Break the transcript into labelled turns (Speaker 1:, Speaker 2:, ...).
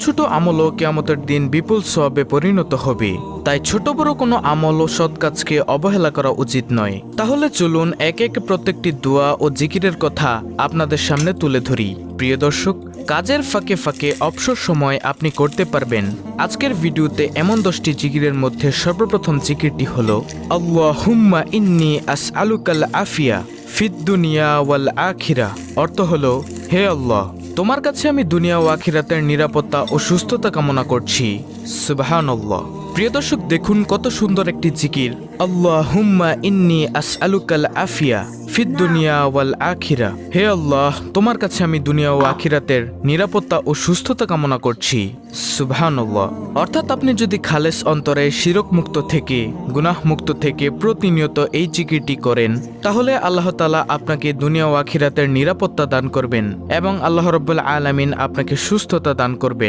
Speaker 1: ছোট আমলও কিয়ামতের দিন বিপুল সওয়াবে পরিণত হবে। তাই ছোট বড় কোনো আমল ও সৎ কাজকে অবহেলা করা উচিত নয়। তাহলে চলুন এক এক প্রত্যেকটি দোয়া ও জিকিরের কথা আপনাদের সামনে তুলে ধরি। প্রিয় দর্শক, কাজের ফাঁকে ফাঁকে অবসর সময় আপনি করতে পারবেন আজকের ভিডিওতে এমন 10টি জিকিরের মধ্যে সর্বপ্রথম জিকিরটি হলো আল্লাহুম্মা ইন্নী আসআলুকাল আফিয়া ফিদ দুনিয়া ওয়াল আখিরা। অর্থ হলো, হে আল্লাহ, তোমার কাছে আমি দুনিয়া ও আখিরাতের নিরাপত্তা ও সুস্থতা কামনা করছি। সুবহানাল্লাহ। প্রিয় দর্শক, দেখুন কত সুন্দর একটি জিকির। আল্লাহুম্মা ইন্নী আসআলুকাল আফিয়া ফিদ দুনিয়া ওয়াল আখিরা। হে আল্লাহ, তোমার কাছে আমি দুনিয়া ও আখিরাতের নিরাপত্তা ও সুস্থতা কামনা করছি। সুবহানাল্লাহ। অর্থাৎ আপনি যদি খালেস অন্তরে শিরক মুক্ত থেকে, গুনাহ মুক্ত থেকে প্রতিনিয়ত এই জিকিরটি করেন, তাহলে আল্লাহ তাআলা আপনাকে দুনিয়া ও আখিরাতের নিরাপত্তা দান করবেন এবং আল্লাহ রাব্বুল আলামিন আপনাকে সুস্থতা দান করবেন।